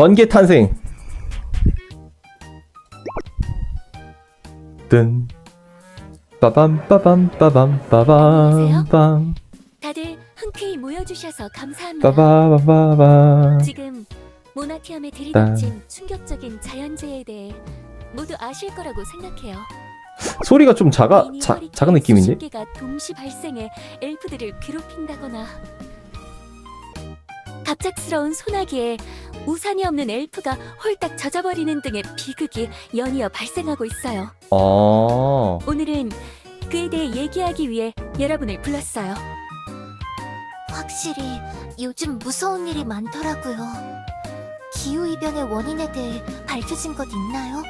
번개 탄생. 뜬 빠밤 빠밤 빠밤 빠밤 빰 다들 흔쾌히 모여주셔서 감사합니다. 빠바밤 빠밤. 지금 모나티엄에 들이닥친 충격적인 자연재해에 대해 모두 아실 거라고 생각해요. 소리가 좀 미니 작은 느낌인데? 수십 개가 동시 발생해 엘프들을 괴롭힌다거나 갑작스러운 소나기에 우산이 없는 엘프가 홀딱 젖어버리는 등의 비극이 연이어 발생하고 있어요. 오늘은 그에 대해 얘기하기 위해 여러분을 불렀어요. 확실히 요즘 무서운 일이 많더라고요. 기후이변의 원인에 대해 밝혀진 것 있나요?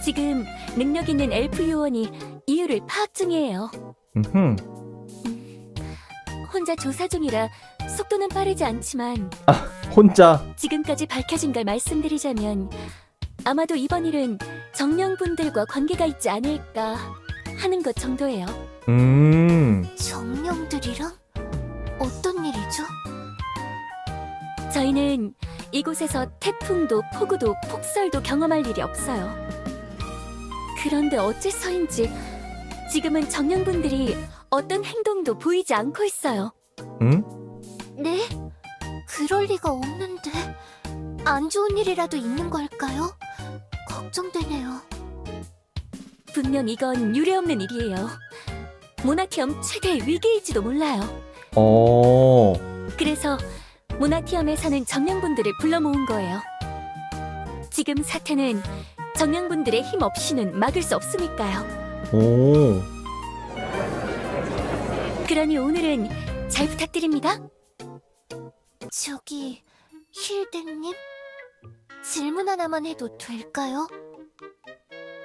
지금 능력 있는 엘프 요원이 이유를 파악 중이에요. 음흠. 혼자 조사 중이라 속도는 빠르지 않지만 혼자. 지금까지 밝혀진 걸 말씀드리자면 아마도 이번 일은 정령분들과 관계가 있지 않을까 하는 것 정도예요. 정령들이랑? 어떤 일이죠? 저희는 이곳에서 태풍도 폭우도 폭설도 경험할 일이 없어요. 그런데 어째서인지 지금은 정령분들이 어떤 행동도 보이지 않고 있어요. 응? 네? 그럴 리가 없는데 안 좋은 일이라도 있는 걸까요? 걱정되네요. 분명 이건 유례없는 일이에요. 모나티엄 최대의 위기일지도 몰라요. 그래서 모나티엄에 사는 정령분들을 불러 모은 거예요. 지금 사태는 정령분들의 힘 없이는 막을 수 없으니까요. 오. 그러니 오늘은 잘 부탁드립니다. 저기 힐댕님? 질문 하나만 해도 될까요?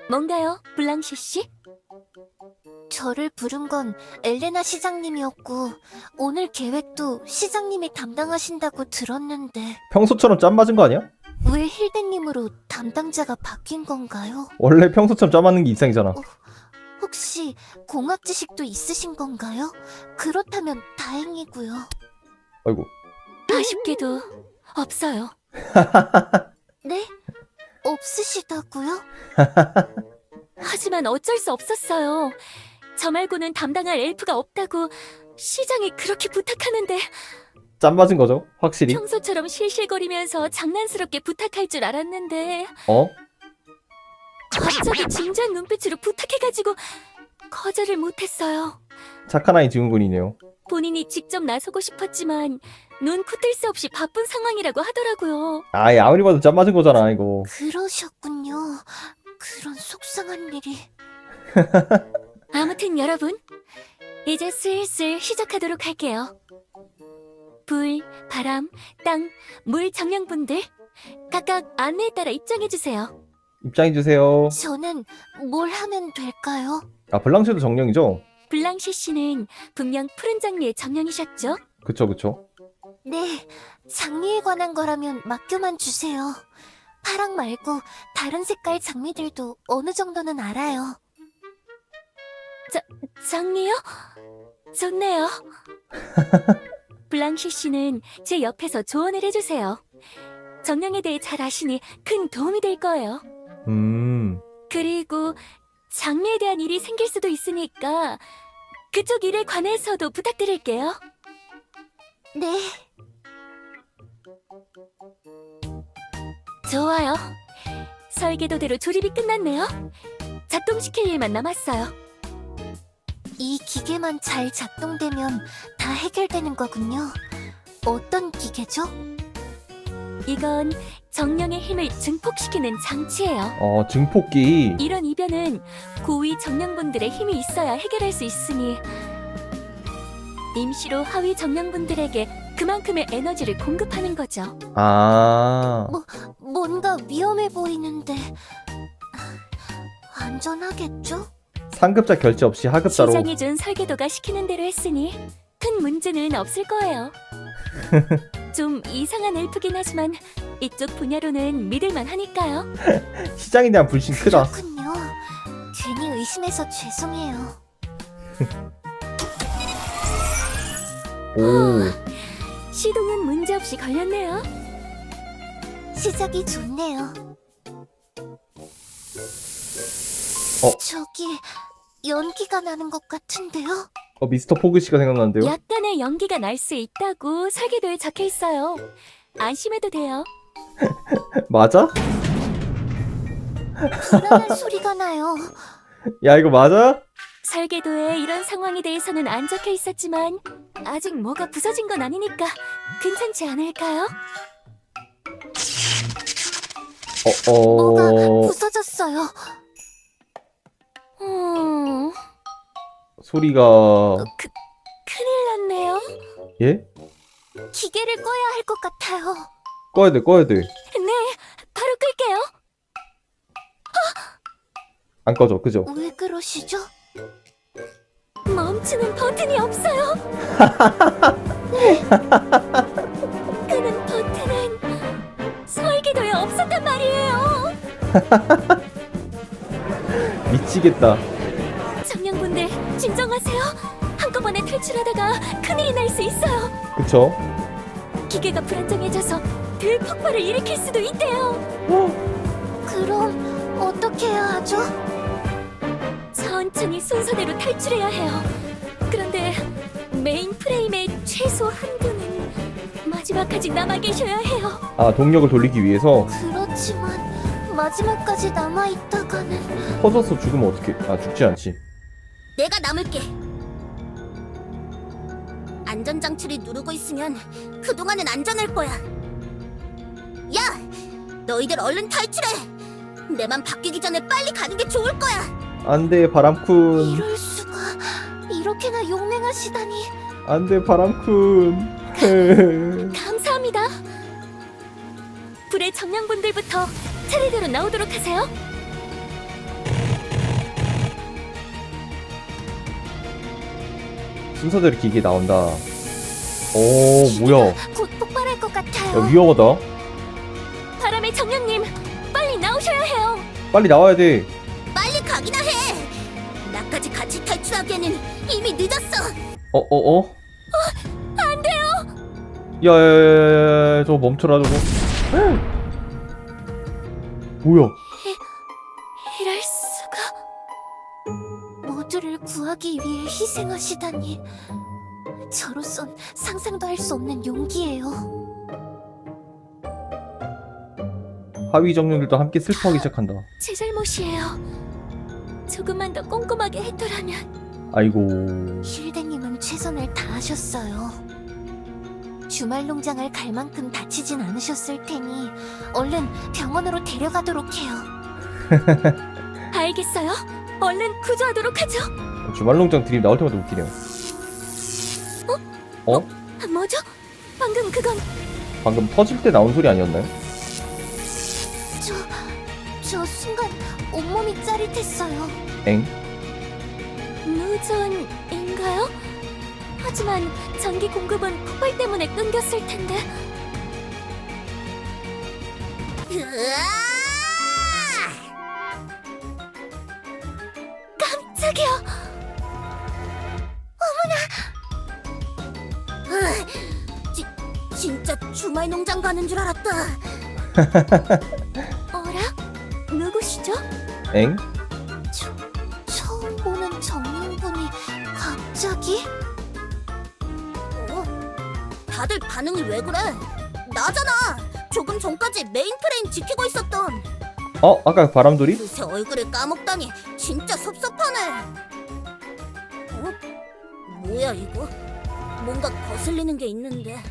뭔가요, 블랑시 씨? 저를 부른 건 엘레나 시장님이었고 오늘 계획도 시장님이 담당하신다고 들었는데 평소처럼 짠 맞은 거 아니야? 왜 힐댕님으로 담당자가 바뀐 건가요? 원래 평소처럼 짠 맞는 게 일상이잖아. 혹시 공학 지식도 있으신 건가요? 그렇다면 다행이고요. 아이고. 아쉽게도 없어요. 네? 없으시다고요? 하지만 어쩔 수 없었어요. 저 말고는 담당할 엘프가 없다고 시장이 그렇게 부탁하는데 짠 맞은 거죠? 확실히. 평소처럼 실실거리면서 장난스럽게 부탁할 줄 알았는데 갑자기 진지한 눈빛으로 부탁해가지고 거절을 못했어요. 착한 아이 증후군이네요. 본인이 직접 나서고 싶었지만 눈 코 뜰 새 없이 바쁜 상황이라고 하더라고요. 아무리 봐도 짠 맞은 거잖아 이거. 그러셨군요. 그런 속상한 일이. 아무튼 여러분, 이제 슬슬 시작하도록 할게요. 불, 바람, 땅, 물 정령분들 각각 안내에 따라 입장해주세요. 입장해주세요. 저는 뭘 하면 될까요? 블랑쉐도 정령이죠? 블랑시 씨는 분명 푸른 장미의 정령이셨죠? 그쵸. 네, 장미에 관한 거라면 맡겨만 주세요. 파랑 말고 다른 색깔 장미들도 어느 정도는 알아요. 장미요? 좋네요. 블랑시 씨는 제 옆에서 조언을 해주세요. 정령에 대해 잘 아시니 큰 도움이 될 거예요. 그리고 장미에 대한 일이 생길 수도 있으니까 그쪽 일에 관해서도 부탁드릴게요. 네, 좋아요. 설계도대로 조립이 끝났네요. 작동시킬 일만 남았어요. 이 기계만 잘 작동되면 다 해결되는 거군요. 어떤 기계죠? 이건 정령의 힘을 증폭시키는 장치예요. 증폭기. 이런 이변은 고위 정령분들의 힘이 있어야 해결할 수 있으니 임시로 하위 정령분들에게 그만큼의 에너지를 공급하는 거죠. 뭔가 위험해 보이는데 안전하겠죠? 상급자 결제 없이 하급자로. 시장이 준 설계도가 시키는 대로 했으니 큰 문제는 없을 거예요. 좀 이상한 엘프긴 하지만 이쪽 분야로는 믿을만 하니까요. 시장에 대한 불신 크다. 그렇군요. 괜히 의심해서 죄송해요. 오. 시동은 문제없이 걸렸네요. 시작이 좋네요. 저기 연기가 나는 것 같은데요? 미스터 포그씨가 생각나는데요? 약간의 연기가 날 수 있다고 설계도에 적혀 있어요. 안심해도 돼요. 맞아? 불안한 소리가 나요. 야, 이거 맞아? 설계도에 이런 상황에 대해서는 안 적혀 있었지만 아직 뭐가 부서진 건 아니니까 괜찮지 않을까요? 뭐가 부서졌어요. 소리가... 큰일 났네요. 예? 기계를 꺼야 할 것 같아요. 꺼야 돼, 꺼야 돼. 네, 바로 끌게요. 안 꺼져, 그죠? 왜 그러시죠? 멈추는 버튼이 없어요. 끄는 버튼은 설계도에 없었단 말이에요. 미치겠다. 청년분들 진정하세요. 한꺼번에 탈출하다가 큰일이 날 수 있어요. 그쵸? 기계가 불안정해져서 대폭발을 일으킬 수도 있대요. 그럼 어떻게 해야 하죠? 천천히 순서대로 탈출해야 해요. 그런데 메인 프레임의 최소 한 분은 마지막까지 남아 계셔야 해요. 아, 동력을 돌리기 위해서 그렇지만 마지막까지 남아있다가는... 터져서 죽으면 어떡해. 아, 죽지 않지. 내가 남을게. 안전장치를 누르고 있으면 그동안은 안전할 거야. 야! 너희들 얼른 탈출해! 내 맘 바뀌기 전에 빨리 가는 게 좋을 거야! 안 돼, 바람쿤. 이럴 수가... 이렇게나 용맹하시다니... 안 돼, 바람쿤. 감사합니다. 불의 정령분들부터 차례대로 나오도록 하세요. 순서대로 기계 나온다. 오, 뭐야. 곧 폭발할 것 야, 같아요. 위험하다. 바람의 정령님, 빨리 나오셔야 해요. 빨리 나와야 돼. 빨리 가기나 해! 나까지 같이 탈출하기에는 이미 늦었어! 안 돼요. 야, 저거 멈춰라, 저거. 뭐야. 이럴 수가. 모두를 구하기 위해 희생하시다니... 저로선 상상도 할 수 없는 용기예요. 하위 정령들도 함께 슬퍼하기 시작한다. 제 잘못이에요. 조금만 더 꼼꼼하게 했더라면. 아이고. 힐댕님은 최선을 다하셨어요. 주말 농장을 갈 만큼 다치진 않으셨을 테니 얼른 병원으로 데려가도록 해요. 알겠어요. 얼른 구조하도록 하죠. 주말농장 드립 나올 때마다 웃기네요. 뭐죠? 방금 그건 방금 터질 때 나온 소리 아니었나요? 저 순간 온몸이 짜릿했어요. 엥? 무전인가요? 하지만 전기 공급은 폭발 때문에 끊겼을 텐데. 깜짝이야. 진짜 주말 농장 가는 줄 알았다. 어라? 누구시죠? 엥? 처음 보는 정령분이 갑자기? 다들 반응이 왜 그래? 나잖아. 조금 전까지 메인 프레임 지키고 있었던. 아까 바람돌이? 요새 얼굴을 까먹다니 진짜 섭섭하네. 뭐야 이거? 뭔가 거슬리는 게 있는데.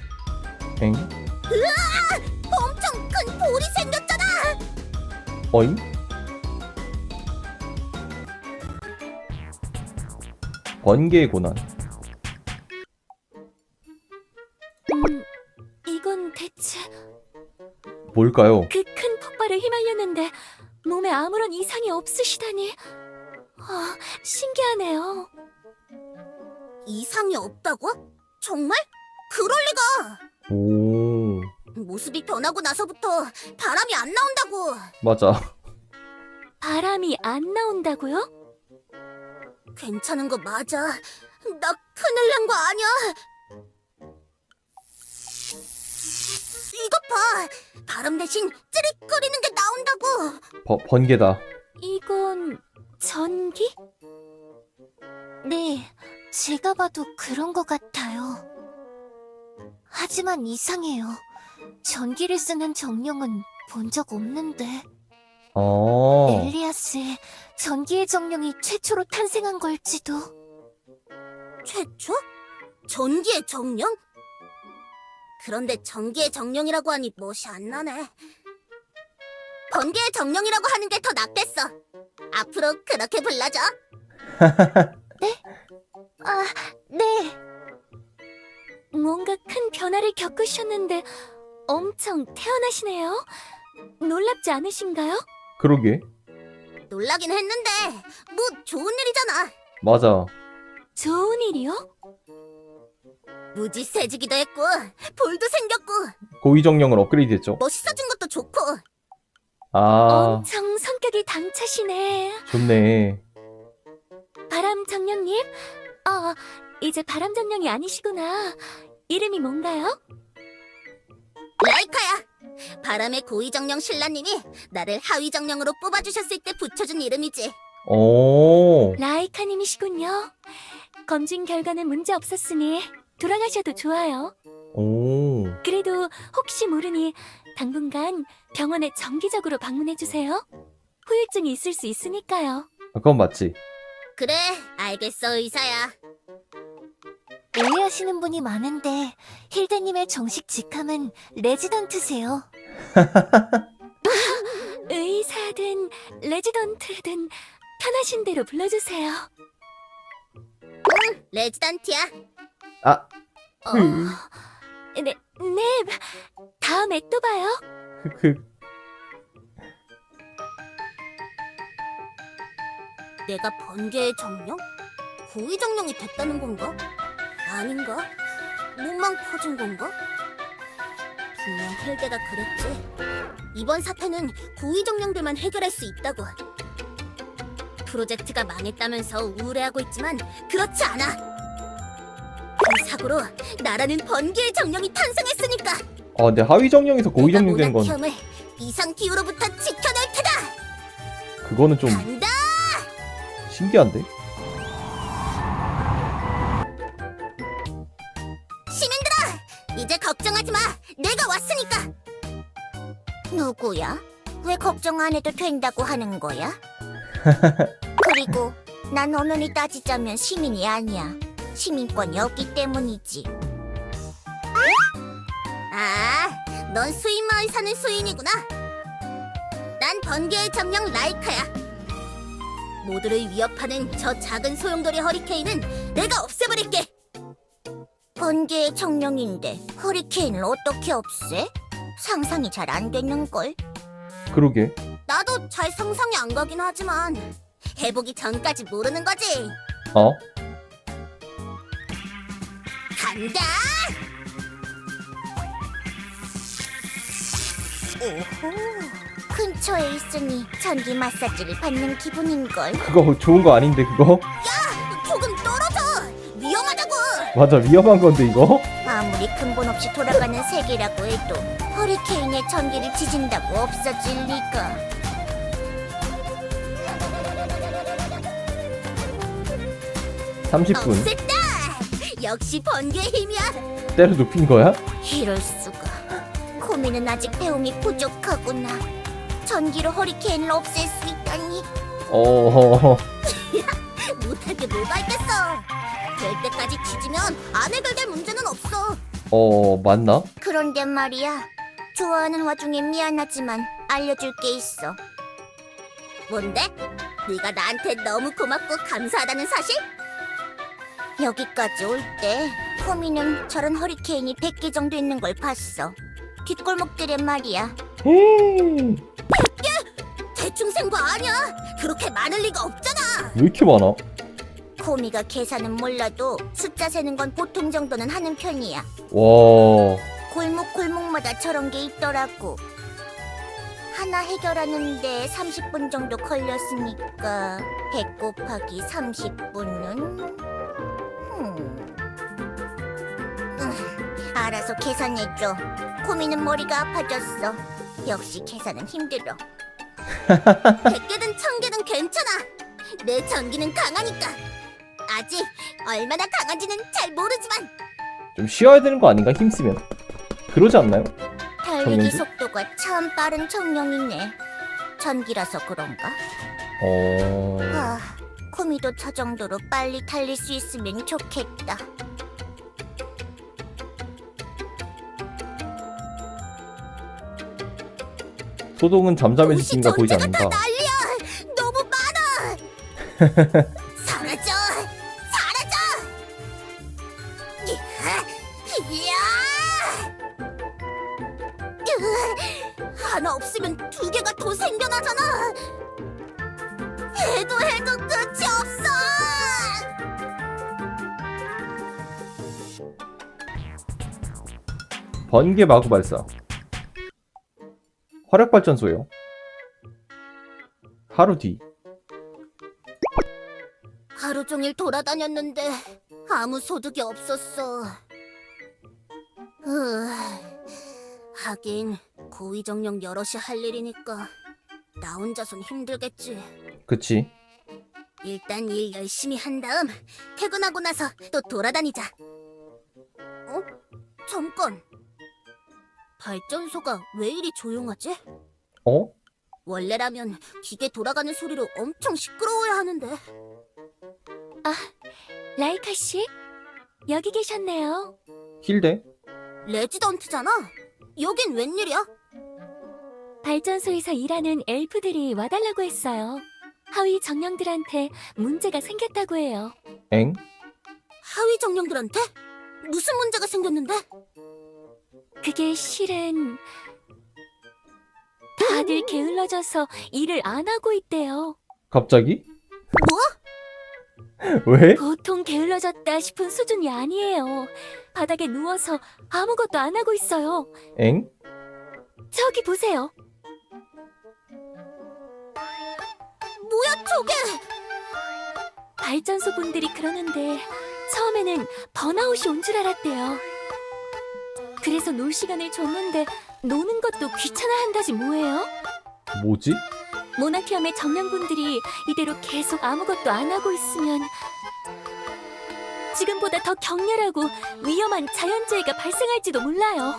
엥? 엄청 큰 볼이 생겼잖아. 어잉? 번개의 고난. 이건 대체 뭘까요? 그 큰 폭발에 휘말렸는데 몸에 아무런 이상이 없으시다니. 신기하네요. 이상이 없다고? 정말? 그럴 리가. 오, 모습이 변하고 나서부터 바람이 안 나온다고. 맞아. 바람이 안 나온다고요? 괜찮은 거 맞아. 나 큰일 난 거 아니야? 이것 봐! 바람 대신 찌릿거리는 게 나온다고! 번개다. 이건 전기? 네, 제가 봐도 그런 것 같아요. 하지만 이상해요. 전기를 쓰는 정령은 본 적 없는데. 엘리아스의 전기의 정령이 최초로 탄생한 걸지도. 최초? 전기의 정령? 그런데 전기의 정령이라고 하니 멋이 안 나네. 번개의 정령이라고 하는 게 더 낫겠어. 앞으로 그렇게 불러줘. 아, 네. 뭔가 큰 변화를 겪으셨는데 엄청 태어나시네요. 놀랍지 않으신가요? 그러게. 놀라긴 했는데 뭐 좋은 일이잖아. 맞아. 좋은 일이요? 무지 세지기도 했고 볼도 생겼고 고위정령을 업그레이드했죠. 멋있어진 것도 좋고. 아, 엄청 성격이 당차시네. 좋네. 바람 정령님? 이제 바람 정령이 아니시구나. 이름이 뭔가요? 라이카야. 바람의 고위정령 신라님이 나를 하위정령으로 뽑아주셨을 때 붙여준 이름이지. 오, 라이카님이시군요. 검진 결과는 문제 없었으니 돌아가셔도 좋아요. 오. 그래도 혹시 모르니 당분간 병원에 정기적으로 방문해주세요. 후유증이 있을 수 있으니까요. 그건 맞지. 그래, 알겠어, 의사야. 오해하시는 분이 많은데 힐데님의 정식 직함은 레지던트세요. 의사든 레지던트든 편하신 대로 불러주세요. 레지던트야. 아, 네, 다음에 또 봐요. 흑흑. 내가 번개의 정령? 고위정령이 됐다는 건가? 아닌가? 몸만 커진 건가? 분명 헬게가 그랬지. 이번 사태는 고위정령들만 해결할 수 있다고. 프로젝트가 망했다면서 우울해하고 있지만 그렇지 않아. 그 사고로 나라는 번개의 정령이 탄생했으니까. 근데 하위정령에서 고위정령 된 건, 모나키엄을 이상 기후로부터 지켜낼 테다. 그거는 좀 간다. 신기한데? 시민들아, 이제 걱정하지 마. 내가 왔으니까. 누구야? 왜 걱정 안 해도 된다고 하는 거야? 그리고 난 엄연히 따지자면 시민이 아니야. 시민권이 없기 때문이지. 아, 넌 수인마을 사는 수인이구나. 난 번개의 정령 라이카야. 모두를 위협하는 저 작은 소용돌이 허리케인은 내가 없애버릴게. 번개의 정령인데 허리케인을 어떻게 없애? 상상이 잘 안 되는걸. 그러게. 나도 잘 상상이 안 가긴 하지만 해보기 전까지 모르는 거지. 어? 간다! 오호, 근처에 있으니 전기 마사지를 받는 기분인걸. 그거 좋은 거 아닌데, 그거? 조금 떨어져! 위험하다고! 맞아, 위험한 건데, 이거? 아무리 근본 없이 돌아가는 세계라고 해도 허리케인의 전기를 지진다고 없어질 리가. 30분. 없앴다! 역시 번개의 힘이야! 때려 눕힌 거야? 이럴 수가. 코미는 아직 배움이 부족하구나. 전기로 허리케인을 없앨 수 있다니. 못할 게 뭐가 있겠어. 될 때까지 지지면 안 해결될 문제는 없어. 맞나? 그런데 말이야. 좋아하는 와중에 미안하지만 알려줄 게 있어. 뭔데? 네가 나한테 너무 고맙고 감사하다는 사실? 여기까지 올 때 코미는 저런 허리케인이 100개 정도 있는 걸 봤어. 뒷골목들에 말이야. 대충 센 거 아니야. 그렇게 많을 리가 없잖아. 왜 이렇게 많아? 코미가 계산은 몰라도 숫자 세는 건 보통 정도는 하는 편이야. 와, 골목골목마다 저런 게 있더라고. 하나 해결하는데 30분 정도 걸렸으니까 100 곱하기 30분은 알아서 계산해줘. 코미는 머리가 아파졌어. 역시 계산은 힘들어. 100개든 1000개든 괜찮아. 내 전기는 강하니까. 아직 얼마나 강한지는 잘 모르지만 좀 쉬어야 되는 거 아닌가? 힘쓰면. 그러지 않나요? 달리기 정령지? 속도가 참 빠른 청룡이네. 전기라서 그런가? 어... 코미도 저 정도로 빨리 달릴 수 있으면 좋겠다. 소동은 잠잠해질 도시 쯤가 보이지 전체가 다 않는다. 난리야. 너무 많아. 사라져, 사라져. 이야. 하나 없으면 2개가 더 생겨나잖아. 해도 끝이 없어. 번개 마구 발사. 화력 발전소요. 하루 뒤. 하루 종일 돌아다녔는데 아무 소득이 없었어. 하긴 고위정령 여럿이 할 일이니까 나 혼자선 힘들겠지. 그치. 일단 일 열심히 한 다음 퇴근하고 나서 또 돌아다니자. 잠깐. 발전소가 왜 이리 조용하지? 어? 원래라면 기계 돌아가는 소리로 엄청 시끄러워야 하는데. 라이카 씨, 여기 계셨네요. 힐대? 레지던트잖아. 여긴 웬일이야? 발전소에서 일하는 엘프들이 와달라고 했어요. 하위 정령들한테 문제가 생겼다고 해요. 엥? 하위 정령들한테? 무슨 문제가 생겼는데? 그게 실은 다들 게을러져서 일을 안 하고 있대요. 갑자기? 뭐? 왜? 보통 게을러졌다 싶은 수준이 아니에요. 바닥에 누워서 아무것도 안 하고 있어요. 엥? 저기 보세요. 뭐야 저게? 발전소 분들이 그러는데 처음에는 번아웃이 온 줄 알았대요. 그래서 놀 시간을 줬는데 노는 것도 귀찮아 한다지 뭐예요? 뭐지? 모나티엄의 정령분들이 이대로 계속 아무것도 안 하고 있으면 지금보다 더 격렬하고 위험한 자연재해가 발생할지도 몰라요.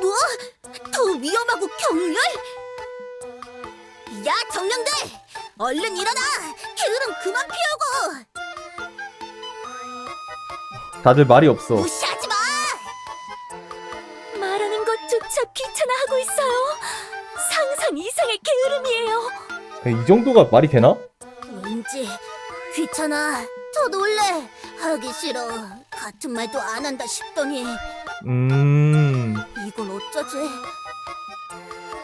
뭐? 더 위험하고 격렬? 야 정령들! 얼른 일어나! 게으름 그만 피우고! 다들 말이 없어. 무시하지 마! 말하는 것조차 귀찮아하고 있어요. 상상 이상의 게으름이에요. 이 정도가 말이 되나? 왠지 귀찮아. 더 놀래. 하기 싫어. 같은 말도 안 한다 싶더니 이건 어쩌지?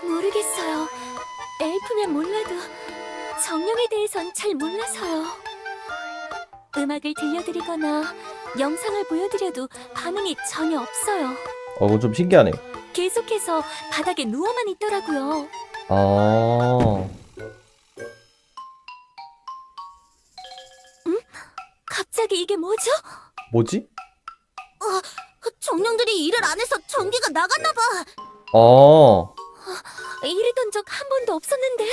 모르겠어요. 엘프면 몰라도 정령에 대해선 잘 몰라서요. 음악을 들려드리거나 영상을 보여드려도 반응이 전혀 없어요. 그건 좀 신기하네. 계속해서 바닥에 누워만 있더라고요. 아... 갑자기 이게 뭐죠? 뭐지? 정령들이 일을 안 해서 전기가 나갔나 봐. 아... 이랬던 적 한 번도 없었는데.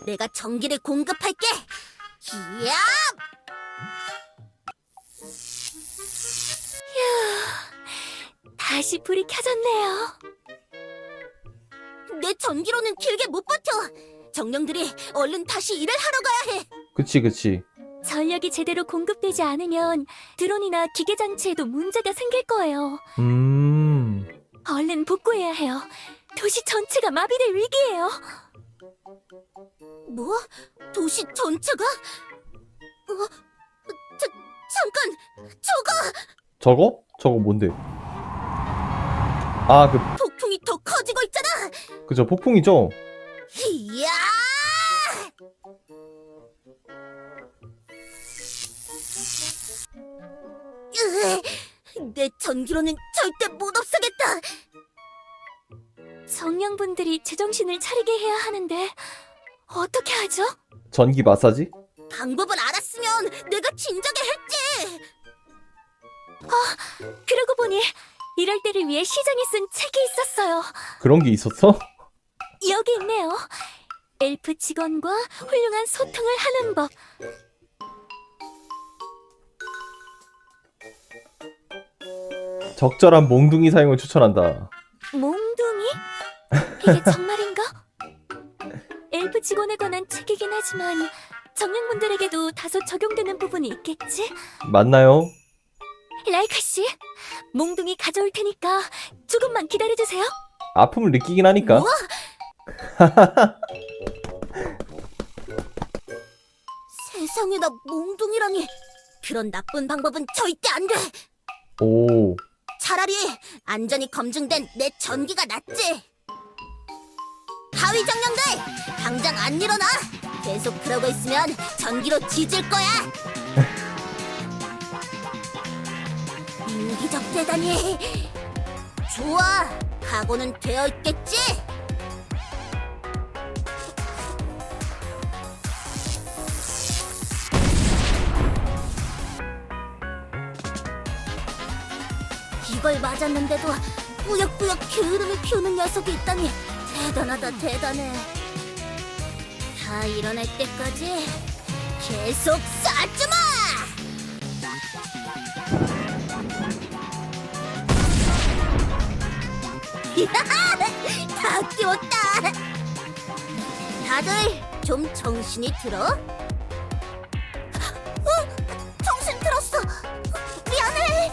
내가 전기를 공급할게. 이야! 다시 불이 켜졌네요. 내 전기로는 길게 못 버텨. 정령들이 얼른 다시 일을 하러 가야 해. 그치. 전력이 제대로 공급되지 않으면 드론이나 기계 장치에도 문제가 생길 거예요. 얼른 복구해야 해요. 도시 전체가 마비될 위기예요. 뭐? 도시 전체가? 잠깐! 저거! 저거 뭔데? 아, 폭풍이 더 커지고 있잖아! 그죠, 폭풍이죠? 이야! 내 전기로는 절대 못 없애겠다! 정령분들이 제정신을 차리게 해야 하는데 어떻게 하죠? 전기 마사지? 방법을 알았으면 내가 진작에 했지! 그러고 보니 이럴 때를 위해 시장에 쓴 책이 있었어요. 그런 게 있었어? 여기 있네요. 엘프 직원과 훌륭한 소통을 하는 법. 적절한 몽둥이 사용을 추천한다. 몽둥이? 이게 정말인가? 엘프 직원에 관한 책이긴 하지만 정령분들에게도 다소 적용되는 부분이 있겠지? 맞나요? 라이카 씨, 몽둥이 가져올 테니까 조금만 기다려주세요. 아픔을 느끼긴 하니까. 뭐? 세상에나 몽둥이라니. 그런 나쁜 방법은 절대 안 돼. 오, 차라리 안전이 검증된 내 전기가 낫지. 하위 정령들, 당장 안 일어나. 계속 그러고 있으면 전기로 뒤질 거야. 인기적 대단히. 좋아, 각오는 되어 있겠지? 이걸 맞았는데도 꾸역꾸역 게으름을 피우는 녀석이 있다니 대단하다, 대단해. 다 일어날 때까지 계속 쏴주마! 다 끼웠다. 다들 좀 정신이 들어? 정신 들었어. 미안해.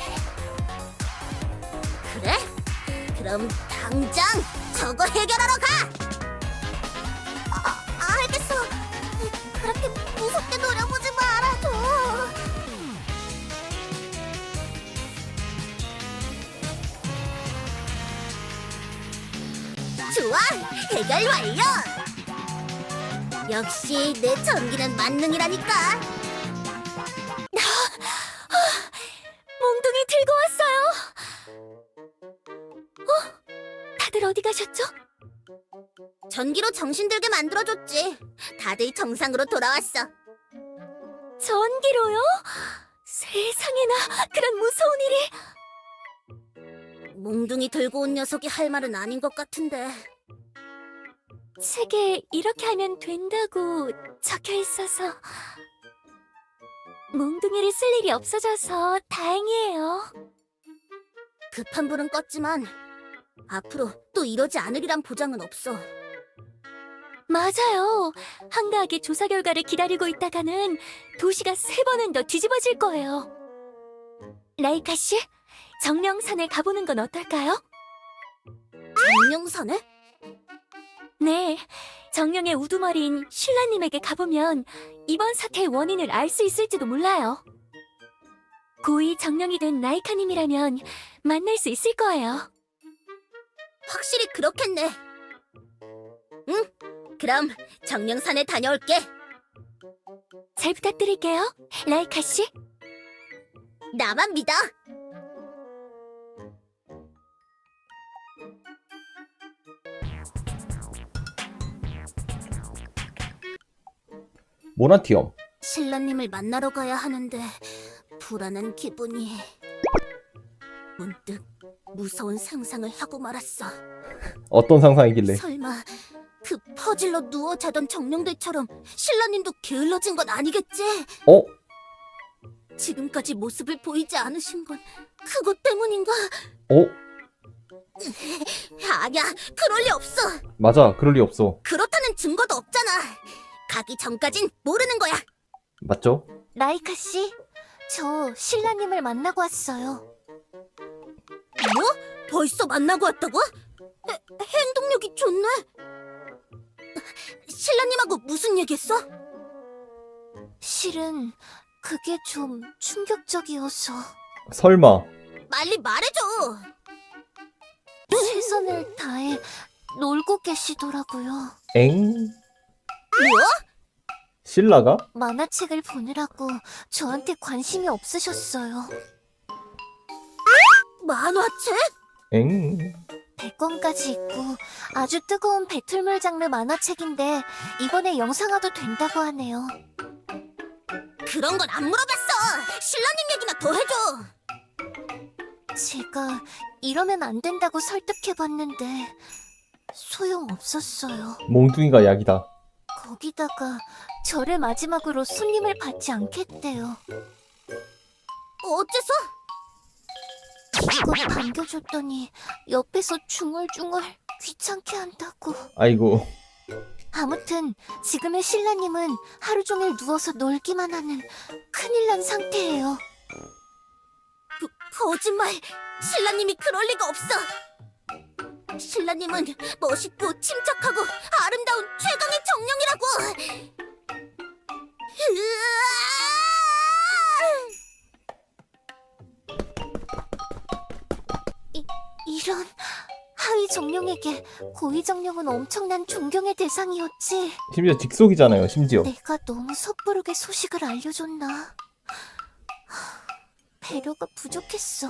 그래? 그럼 당장 저거 해결하러 가! 알겠어. 그렇게 무섭게 노려보지 말아줘. 좋아! 해결 완료! 역시 내 전기는 만능이라니까. 몽둥이 들고 왔어요. 다들 어디 가셨죠? 전기로 정신들게 만들어줬지. 다들 정상으로 돌아왔어. 전기로요? 세상에나 그런 무서운 일이. 몽둥이 들고 온 녀석이 할 말은 아닌 것 같은데. 책에 이렇게 하면 된다고 적혀 있어서 몽둥이를 쓸 일이 없어져서 다행이에요. 급한 불은 껐지만 앞으로 또 이러지 않으리란 보장은 없어. 맞아요. 한가하게 조사 결과를 기다리고 있다가는 도시가 3번은 더 뒤집어질 거예요. 라이카 씨, 정령산에 가보는 건 어떨까요? 정령산에? 네, 정령의 우두머리인 슐라님에게 가보면 이번 사태의 원인을 알 수 있을지도 몰라요. 고위 정령이 된 라이카님이라면 만날 수 있을 거예요. 확실히 그렇겠네. 응? 그럼 정령산에 다녀올게. 잘 부탁드릴게요, 라이카 씨. 나만 믿어. 모나티엄. 신라님을 만나러 가야 하는데 불안한 기분이. 문득 무서운 상상을 하고 말았어. 어떤 상상이길래? 설마 그 퍼질러 누워 자던 정령들처럼 신라님도 게을러진 건 아니겠지? 어? 지금까지 모습을 보이지 않으신 건 그것 때문인가? 어? 아니야, 그럴 리 없어. 맞아, 그럴 리 없어. 그렇다는 증거도 없잖아. 가기 전까진 모르는 거야. 맞죠? 라이카 씨, 저 신라님을 만나고 왔어요. 뭐? 벌써 만나고 왔다고? 행동력이 좋네. 신라님하고 무슨 얘기했어? 실은 그게 좀 충격적이어서 설마. 빨리 말해줘. 최선을 다해 놀고 계시더라고요. 엥? 뭐? 신라가? 만화책을 보느라고 저한테 관심이 없으셨어요. 만화책? 엥? 100권까지 있고 아주 뜨거운 배틀물 장르 만화책인데 이번에 영상화도 된다고 하네요. 그런 건 안 물어봤어. 신라님 얘기나 더 해줘. 제가 이러면 안 된다고 설득해봤는데 소용없었어요. 몽둥이가 약이다. 거기다가 저를 마지막으로 손님을 받지 않겠대요. 어째서? 이거 반겨줬더니 옆에서 중얼중얼 귀찮게 한다고. 아이고. 아무튼 지금의 신라님은 하루 종일 누워서 놀기만 하는 큰일 난 상태예요. 거짓말! 신라님이 그럴 리가 없어! 신라님은 멋있고 침착하고 아름다운 최강의 정령이라고! 이런 하위 정령에게 고위 정령은 엄청난 존경의 대상이었지. 심지어 직속이잖아요, 심지어. 내가 너무 섣부르게 소식을 알려줬나? 배려가 부족했어.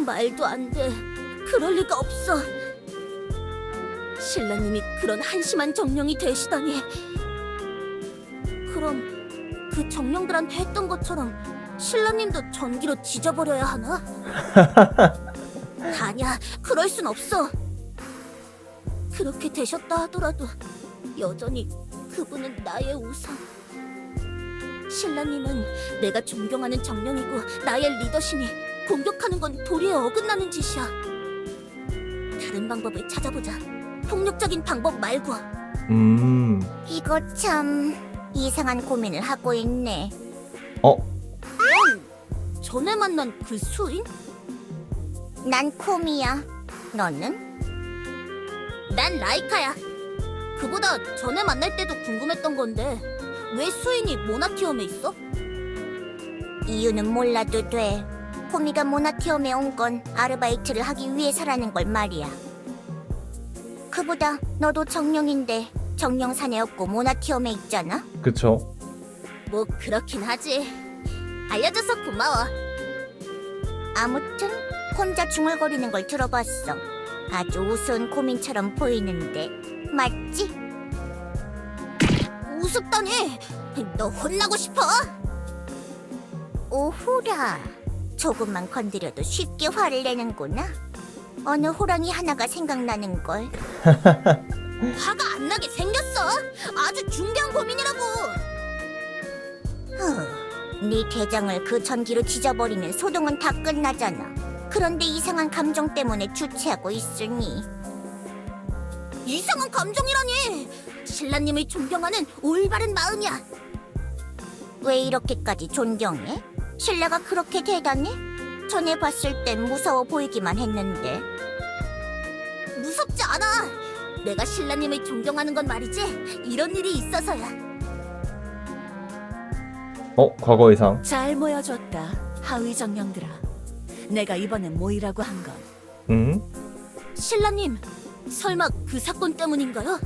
말도 안 돼. 그럴 리가 없어. 신라님이 그런 한심한 정령이 되시다니. 그럼 그 정령들한테 했던 것처럼 신라님도 전기로 지져버려야 하나? 아니야, 그럴 순 없어. 그렇게 되셨다 하더라도 여전히 그분은 나의 우상. 신라님은 내가 존경하는 정령이고 나의 리더시니 공격하는 건 도리에 어긋나는 짓이야. 다른 방법을 찾아보자. 폭력적인 방법 말고. 이거 참 이상한 고민을 하고 있네. 전에 만난 그 수인? 난 코미야. 너는? 난 라이카야. 그보다 전에 만날 때도 궁금했던 건데 왜 수인이 모나티엄에 있어? 이유는 몰라도 돼. 코미가 모나티엄에 온 건 아르바이트를 하기 위해서라는 걸 말이야. 그보다 너도 정령인데 정령산에 없고 모나티엄에 있잖아? 그쵸. 뭐 그렇긴 하지. 알려줘서 고마워. 아무튼 혼자 중얼거리는 걸 들어봤어. 아주 우스운 고민처럼 보이는데 맞지? 우습다니. 너 혼나고 싶어? 오호라. 조금만 건드려도 쉽게 화를 내는구나. 어느 호랑이 하나가 생각나는걸. 화가 안 나게 생겼어. 아주 중대한 고민이라고. 네 대장을 그 전기로 지져버리면 소동은 다 끝나잖아. 그런데 이상한 감정 때문에 주체하고 있으니. 이상한 감정이라니. 신라님을 존경하는 올바른 마음이야. 왜 이렇게까지 존경해? 신라가 그렇게 대단해? 전에 봤을 땐 무서워 보이기만 했는데. 무섭지 않아. 내가 신라님을 존경하는 건 말이지 이런 일이 있어서야. 과거의상. 잘 모여줬다, 하위 정령들아. 내가 이번에 모이라고 한 건 신라님, 설마 그 사건 때문인가요?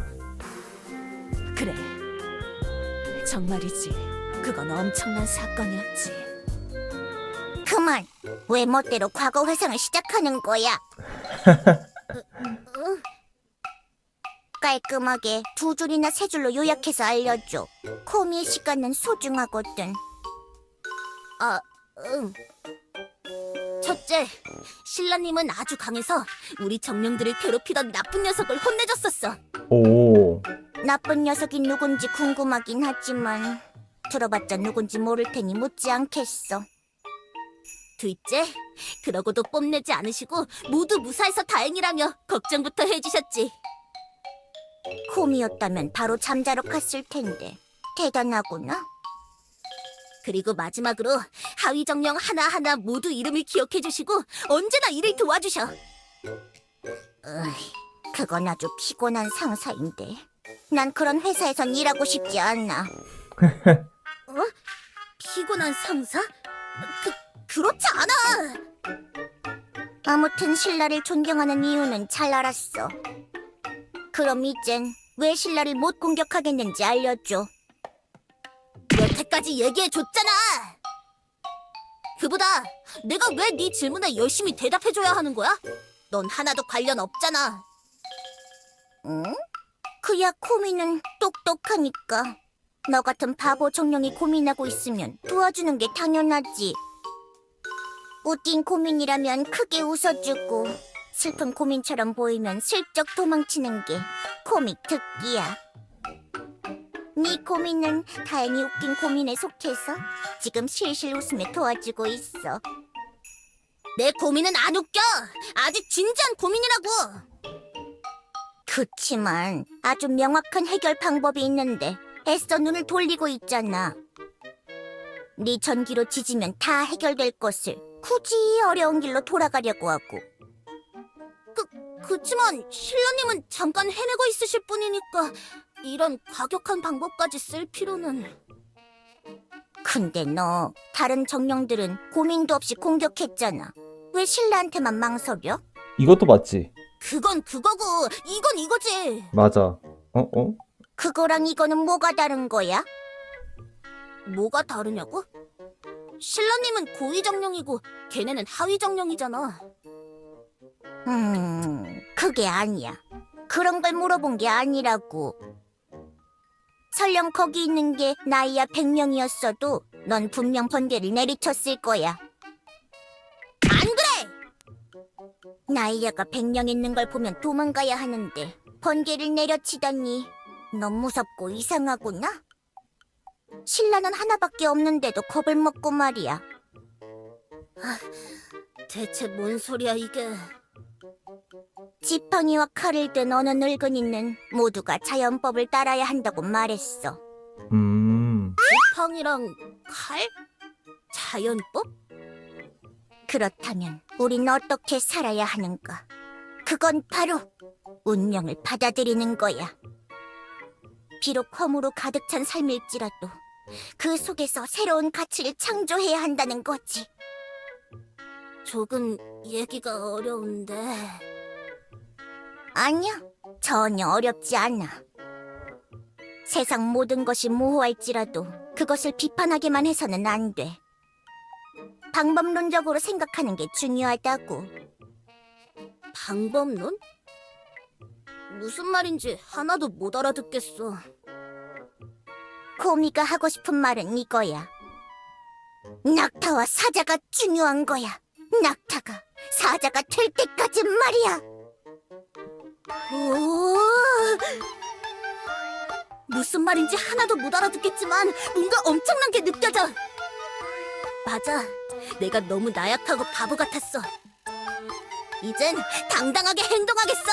그래, 정말이지. 그건 엄청난 사건이었지. 그만. 왜 멋대로 과거 회상을 시작하는 거야? 깔끔하게 두 줄이나 세 줄로 요약해서 알려줘. 코미의 시간은 소중하거든. 첫째, 신라님은 아주 강해서 우리 정령들을 괴롭히던 나쁜 녀석을 혼내줬었어. 오. 나쁜 녀석이 누군지 궁금하긴 하지만 들어봤자 누군지 모를 테니 묻지 않겠어. 둘째, 그러고도 뽐내지 않으시고 모두 무사해서 다행이라며 걱정부터 해주셨지. 콤이었다면 바로 잠자러 갔을 텐데 대단하구나. 그리고 마지막으로 하위 정령 하나하나 모두 이름을 기억해주시고 언제나 일을 도와주셔. 그건 아주 피곤한 상사인데 난 그런 회사에선 일하고 싶지 않아. 피곤한 상사? 그렇지 않아. 아무튼 신라를 존경하는 이유는 잘 알았어. 그럼 이젠 왜 신라를 못 공격하겠는지 알려줘. 여태까지 얘기해줬잖아. 그보다 내가 왜 네 질문에 열심히 대답해줘야 하는 거야? 넌 하나도 관련 없잖아. 응? 그야 코미는 똑똑하니까. 너 같은 바보 정령이 고민하고 있으면 도와주는 게 당연하지. 웃긴 고민이라면 크게 웃어주고 슬픈 고민처럼 보이면 슬쩍 도망치는 게 코믹 특기야. 네 고민은 다행히 웃긴 고민에 속해서 지금 실실 웃으며 도와주고 있어. 내 고민은 안 웃겨. 아주 진지한 고민이라고. 그치만 아주 명확한 해결 방법이 있는데 애써 눈을 돌리고 있잖아. 네 전기로 지지면 다 해결될 것을 굳이 어려운 길로 돌아가려고 하고. 그치만 신라님은 잠깐 헤매고 있으실 뿐이니까 이런 과격한 방법까지 쓸 필요는... 근데 너 다른 정령들은 고민도 없이 공격했잖아. 왜 신라한테만 망설여? 이것도 맞지? 그건 그거고 이건 이거지. 맞아. 그거랑 이거는 뭐가 다른 거야? 뭐가 다르냐고? 신라님은 고위 정령이고 걔네는 하위 정령이잖아. 그게 아니야. 그런 걸 물어본 게 아니라고. 설령 거기 있는 게 나이야 100명이었어도 넌 분명 번개를 내리쳤을 거야. 안 그래! 나이야가 100명 있는 걸 보면 도망가야 하는데 번개를 내려치다니 너무 무섭고 이상하구나. 신라는 하나밖에 없는데도 겁을 먹고 말이야. 대체 뭔 소리야 이게. 지팡이와 칼을 든 어느 늙은이는 모두가 자연법을 따라야 한다고 말했어. 지팡이랑 칼? 자연법? 그렇다면 우린 어떻게 살아야 하는가? 그건 바로 운명을 받아들이는 거야. 비록 허무로 가득 찬 삶일지라도 그 속에서 새로운 가치를 창조해야 한다는 거지. 조금 얘기가 어려운데... 아니야, 전혀 어렵지 않아. 세상 모든 것이 모호할지라도 그것을 비판하기만 해서는 안 돼. 방법론적으로 생각하는 게 중요하다고. 방법론? 무슨 말인지 하나도 못 알아듣겠어. 코미가 하고 싶은 말은 이거야. 낙타와 사자가 중요한 거야. 낙타가 사자가 될 때까지 말이야. 오, 무슨 말인지 하나도 못 알아듣겠지만 뭔가 엄청난 게 느껴져. 맞아, 내가 너무 나약하고 바보 같았어. 이젠 당당하게 행동하겠어.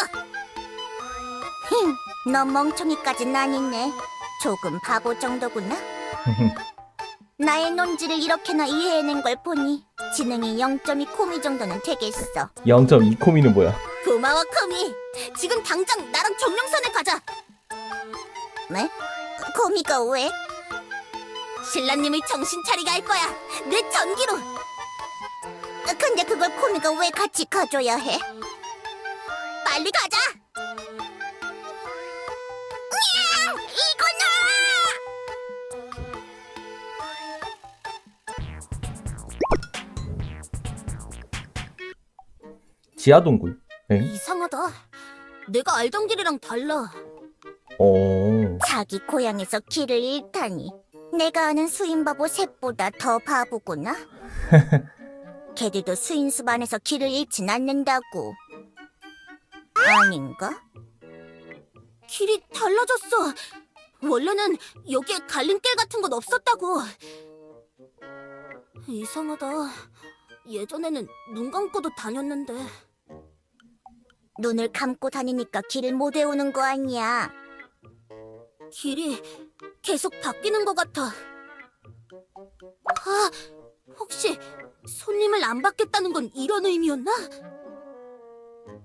너 멍청이까진 아니네. 조금 바보 정도구나. 나의 논지를 이렇게나 이해해낸 걸 보니 지능이 0.2 코미 정도는 되겠어. 0.2 코미는 뭐야? 고마워 코미. 지금 당장 나랑 정령선에 가자. 네? 코미가 왜? 신라님을 정신 차리게 할 거야. 내 전기로. 근데 그걸 코미가 왜 같이 가줘야 해? 빨리 가자. 이거나! 지하동굴. 엥? 이상하다. 내가 알던 길이랑 달라. 자기 고향에서 길을 잃다니. 내가 아는 수인바보 셋보다 더 바보구나. 걔들도 수인숲 안에서 길을 잃진 않는다고. 아닌가? 길이 달라졌어. 원래는 여기에 갈림길 같은 건 없었다고. 이상하다. 예전에는 눈 감고도 다녔는데. 눈을 감고 다니니까 길을 못 외우는 거 아니야. 길이 계속 바뀌는 것 같아. 아, 혹시 손님을 안 받겠다는 건 이런 의미였나?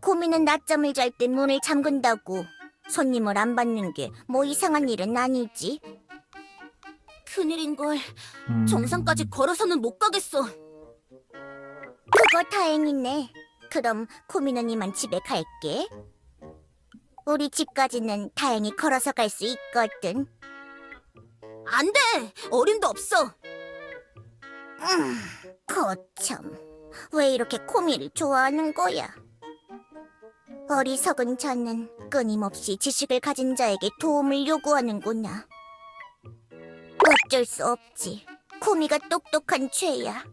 고민은 낮잠을 잘 때 문을 잠근다고. 손님을 안 받는 게 뭐 이상한 일은 아니지. 큰일인걸. 정상까지 걸어서는 못 가겠어. 그거 다행이네. 그럼 코미는 이만 집에 갈게. 우리 집까지는 다행히 걸어서 갈 수 있거든. 안 돼! 어림도 없어. 거참. 왜 이렇게 코미를 좋아하는 거야? 어리석은 자는 끊임없이 지식을 가진 자에게 도움을 요구하는구나. 어쩔 수 없지. 코미가 똑똑한 죄야.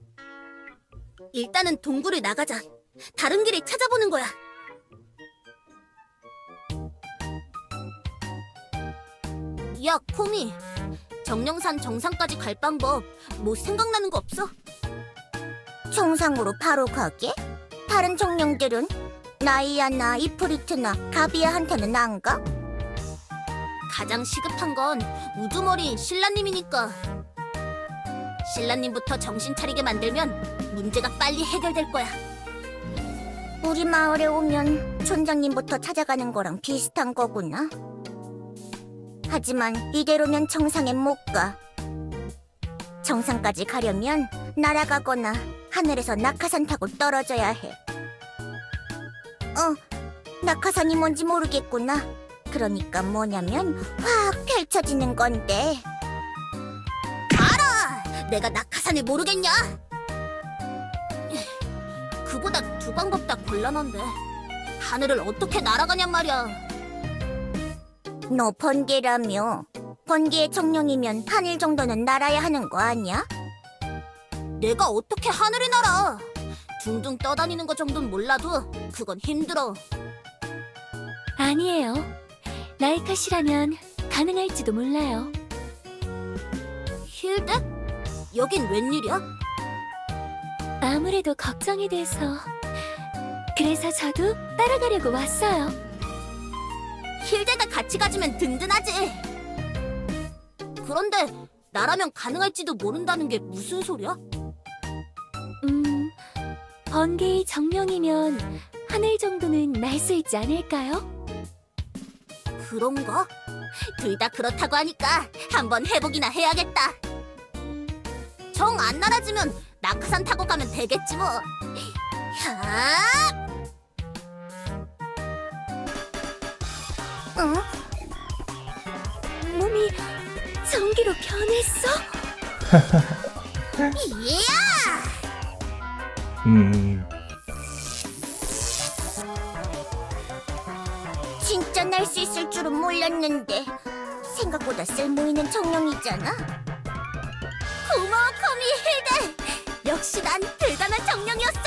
일단은 동굴을 나가자. 다른 길을 찾아보는 거야. 야, 코미. 정령산 정상까지 갈 방법 뭐 생각나는 거 없어? 정상으로 바로 가게? 다른 정령들은? 나이아나 이프리트나 가비아한테는 안 가? 가장 시급한 건 우두머리인 신라님이니까. 신라님부터 정신 차리게 만들면 문제가 빨리 해결될 거야. 우리 마을에 오면 촌장님부터 찾아가는 거랑 비슷한 거구나. 하지만 이대로면 정상에 못 가. 정상까지 가려면 날아가거나 하늘에서 낙하산 타고 떨어져야 해. 낙하산이 뭔지 모르겠구나. 그러니까 뭐냐면 확 펼쳐지는 건데. 알아! 내가 낙하산을 모르겠냐? 그보다 두 방법 다 곤란한데 하늘을 어떻게 날아가냔 말이야. 너 번개라며. 번개의 정령이면 하늘 정도는 날아야 하는 거 아니야? 내가 어떻게 하늘을 날아? 둥둥 떠다니는 거 정도는 몰라도 그건 힘들어. 아니에요. 라이카 씨라면 가능할지도 몰라요. 힐데? 여긴 웬일이야? 아무래도 걱정이 돼서. 그래서 저도 따라가려고 왔어요. 힐데가 같이 가주면 든든하지. 그런데 나라면 가능할지도 모른다는 게 무슨 소리야? 번개의 정령이면 하늘 정도는 날 수 있지 않을까요? 그런가? 둘 다 그렇다고 하니까 한번 해보기나 해야겠다. 정 안 날아주면 낙하산 타고 가면 되겠지 뭐. 야! 응? 몸이 전기로 변했어? 이야! 진짜 날 수 있을 줄은 몰랐는데 생각보다 쓸모있는 정령이잖아. 고마워 코미 힐데. 역시 난 대단한 정령이었어.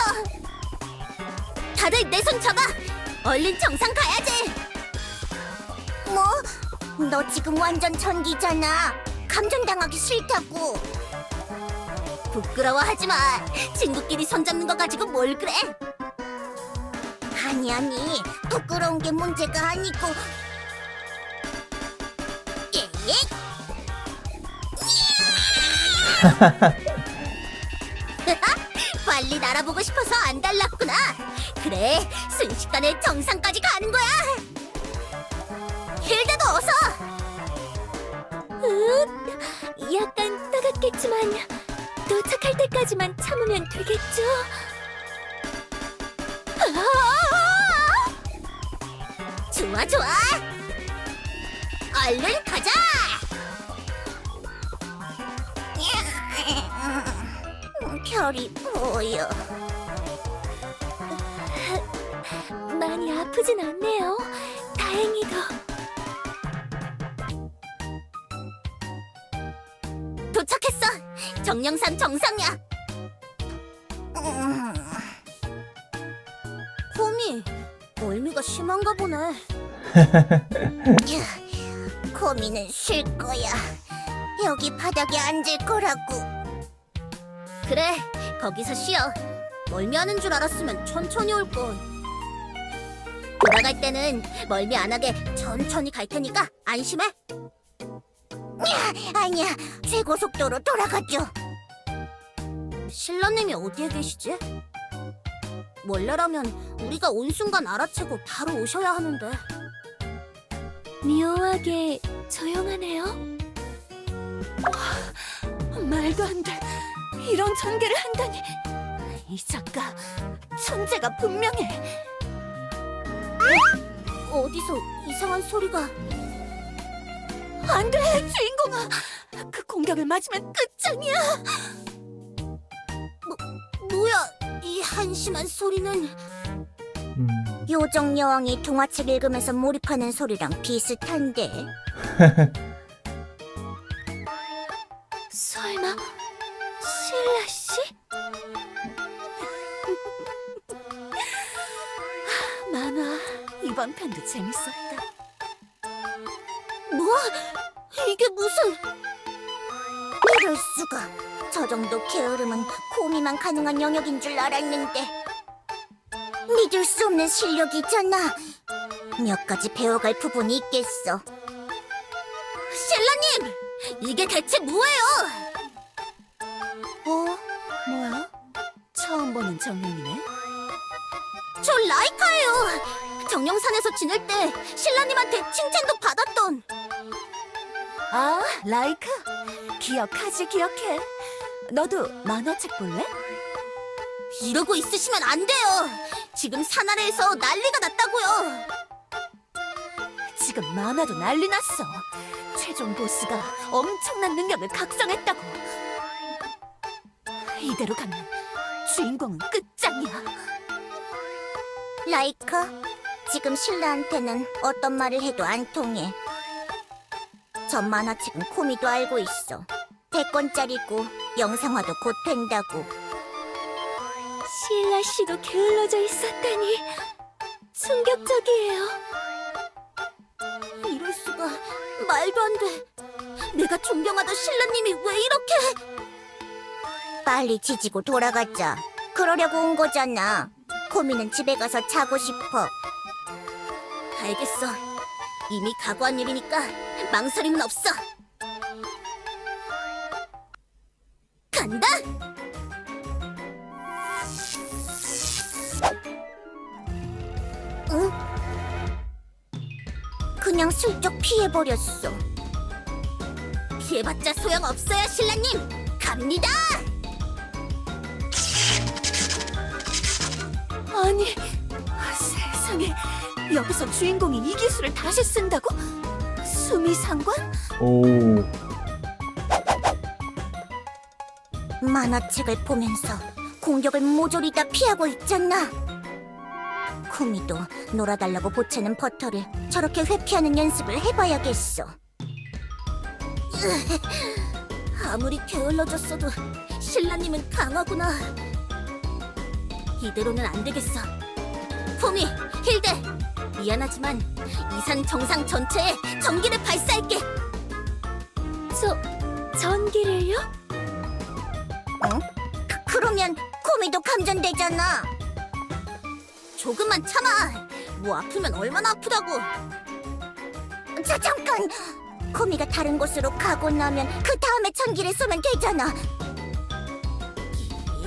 다들 내 손 잡아. 얼른 정상 가야지. 뭐? 너 지금 완전 전기잖아. 감전당하기 싫다고. 부끄러워하지 마. 친구끼리 손잡는 거 가지고 뭘 그래? 아니 부끄러운 게 문제가 아니고. 예? 빨리 날아보고 싶어서 안 달랐구나. 그래, 순식간에 정상까지 가는 거야. 힐데도 어서. 약간 따갑겠지만 도착할 때까지만 참으면 되겠죠? 좋아 좋아. 얼른 가자. 별이 보여. 많이 아프진 않네요. 다행히도. 도착했어. 정령산 정상이야. 코미, 멀미가 심한가 보네. 코미는 쉴 거야. 여기 바닥에 앉을 거라고. 그래, 거기서 쉬어. 멀미하는 줄 알았으면 천천히 올 걸. 돌아갈 때는 멀미 안 하게 천천히 갈 테니까 안심해. 아니야, 최고 속도로 돌아가죠. 신라님이 어디에 계시지? 원래라면 우리가 온 순간 알아채고 바로 오셔야 하는데. 묘하게 조용하네요. 말도 안 돼. 이런 전개를 한다니. 이 작가 천재가 분명해. 어디서 이상한 소리가. 안 돼, 주인공아. 그 공격을 맞으면 끝장이야. 뭐야, 이 한심한 소리는. 요정 여왕이 동화책 읽으면서 몰입하는 소리랑 비슷한데. 실라 씨? 만화 이번 편도 재밌었다. 뭐? 이게 무슨... 이럴 수가. 저 정도 게으름은 코미만 가능한 영역인 줄 알았는데 믿을 수 없는 실력이잖아. 몇 가지 배워갈 부분이 있겠어. 신라님! 이게 대체 뭐예요? 뭐야? 처음 보는 정령이네. 저 라이카예요. 정령산에서 지낼 때 신라님한테 칭찬도 받았던. 아, 라이카? 기억하지, 기억해. 너도 만화책 볼래? 이러고 있으시면 안 돼요. 지금 산 아래에서 난리가 났다고요. 지금 만화도 난리 났어. 최종 보스가 엄청난 능력을 각성했다고. 이대로 가면 주인공은 끝장이야. 라이카, 지금 신라한테는 어떤 말을 해도 안 통해. 저 만화책은 코미도 알고 있어. 100권짜리고 영상화도 곧 된다고. 실라 씨도 게을러져 있었다니 충격적이에요. 이럴 수가. 말도 안 돼. 내가 존경하던 신라님이 왜 이렇게... 빨리 지지고 돌아가자. 그러려고 온 거잖아. 코미는 집에 가서 자고 싶어. 알겠어. 이미 각오한 일이니까 망설임은 없어. 간다! 응? 그냥 슬쩍 피해버렸어. 피해봤자 소용없어요, 신라님! 갑니다! 아니, 세상에. 여기서 주인공이 이 기술을 다시 쓴다고? 수미상관? 오. 만화책을 보면서 공격을 모조리 다 피하고 있잖아. 코미도 놀아달라고 보채는 버터를 저렇게 회피하는 연습을 해봐야겠어. 아무리 게을러졌어도 신라님은 강하구나. 이대로는 안 되겠어. 코미, 힐데, 미안하지만 이 산 정상 전체에 전기를 발사할게. 전기를요? 응? 그러면 코미도 감전되잖아. 조금만 참아. 뭐 아프면 얼마나 아프다고. 잠깐. 코미가 다른 곳으로 가고 나면 그 다음에 전기를 쏘면 되잖아.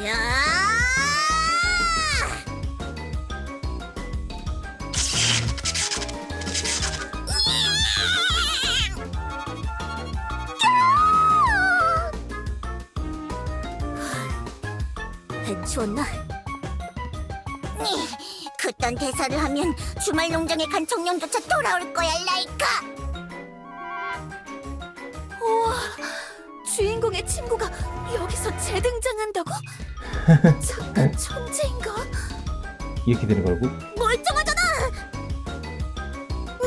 야! 배추었나? 그딴 대사를 하면 주말 농장에 간 청년조차 돌아올 거야, 라이카. 우와, 주인공의 친구가 여기서 재등장한다고? 잠깐 천재인가? 이렇게 되는 거라고? 멀쩡하잖아.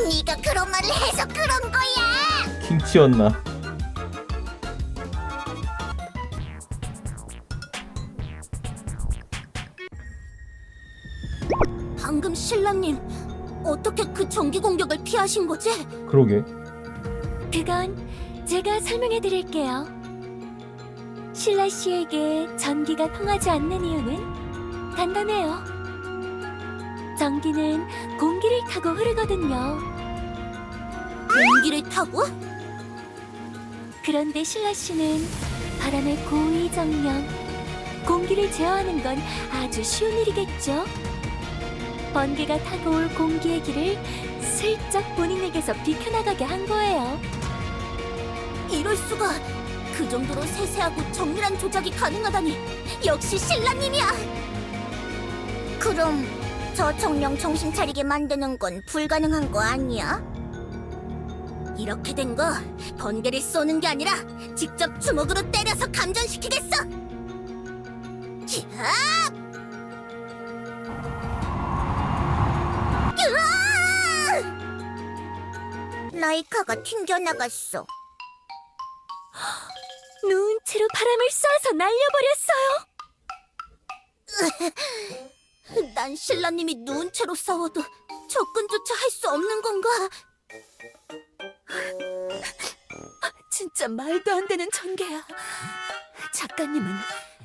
네가 그런 말을 해서 그런 거야. 킹치였나? 방금 신라님 어떻게 그 전기 공격을 피하신 거지? 그러게. 그건 제가 설명해 드릴게요. 실라 씨에게 전기가 통하지 않는 이유는 간단해요. 전기는 공기를 타고 흐르거든요. 공기를 타고? 그런데 실라 씨는 바람의 고위 정령, 공기를 제어하는 건 아주 쉬운 일이겠죠. 번개가 타고 올 공기의 길을 슬쩍 본인에게서 비켜나가게 한 거예요. 이럴 수가. 그 정도로 세세하고 정밀한 조작이 가능하다니. 역시 신라님이야. 그럼 저 정령 정신 차리게 만드는 건 불가능한 거 아니야? 이렇게 된 거 번개를 쏘는 게 아니라 직접 주먹으로 때려서 감전시키겠어. 야! 라이카가 튕겨나갔어. 빛으로 바람을 쏴서 날려버렸어요. 난 신라님이 누운 채로 싸워도 접근조차 할 수 없는 건가? 진짜 말도 안 되는 전개야. 작가님은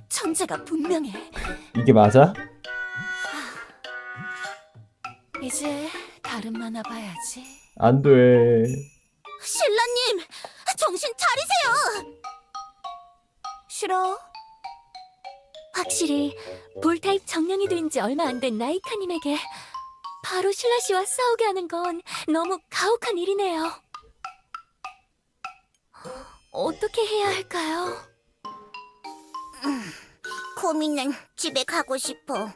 천재가 분명해. 이게 맞아? 이제 다른 만화 봐야지. 안 돼. 신라님, 정신 차리세요! 싫어. 확실히 볼타입 정령이 된 지 얼마 안 된 라이카님에게 바로 신라 씨와 싸우게 하는 건 너무 가혹한 일이네요. 어떻게 해야 할까요? 코미는 집에 가고 싶어.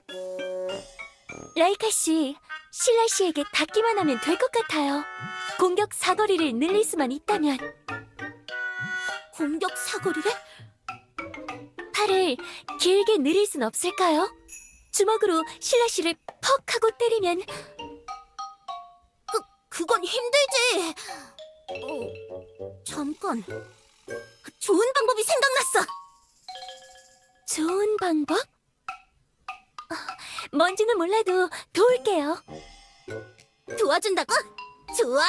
라이카 씨, 신라 씨에게 닿기만 하면 될 것 같아요. 공격 사거리를 늘릴 수만 있다면. 공격 사거리래? 팔을 길게 늘릴 순 없을까요? 주먹으로 신라 씨를 퍽 하고 때리면. 그건 힘들지. 잠깐. 좋은 방법이 생각났어. 좋은 방법? 뭔지는 몰라도 도울게요. 도와준다고? 좋아.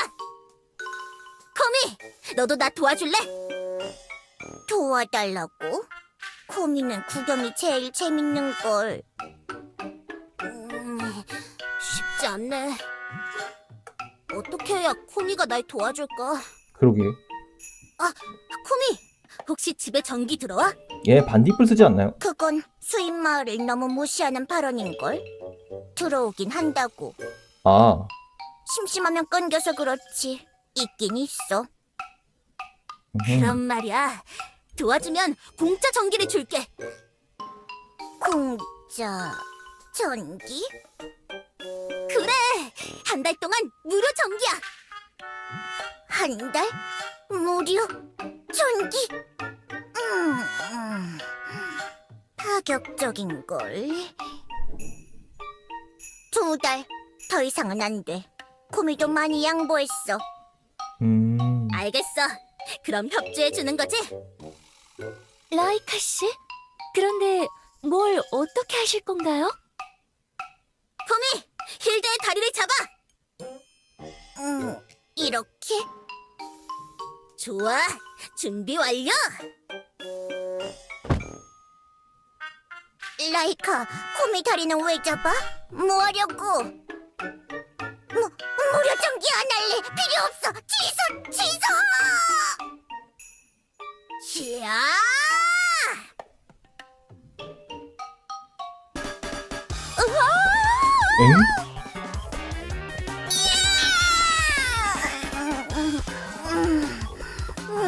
코미, 너도 나 도와줄래? 도와달라고? 코미는 구경이 제일 재밌는 걸. 쉽지 않네. 어떻게 해야 코미가 날 도와줄까? 그러게. 코미, 혹시 집에 전기 들어와? 얘 반딧불 쓰지 않나요? 그건 수입 마을을 너무 무시하는 발언인걸. 들어오긴 한다고. 아, 심심하면 끊겨서 그렇지. 있긴 있어. 그럼 말이야. 도와주면 공짜 전기를 줄게. 공짜 전기? 그래! 한 달 동안 무료 전기야. 한 달? 무료 전기? 파격적인걸. 2달. 더 이상은 안 돼. 코미도 많이 양보했어. 알겠어. 그럼 협조해 주는 거지? 라이카 씨? 그런데 뭘 어떻게 하실 건가요? 코미! 힐드의 다리를 잡아! 이렇게? 좋아. 준비 완료! 라이카, 코미 다리는 왜 잡아? 뭐 하려고? 무료 전기 안 할래! 필요 없어! 취소! 치아! 엥?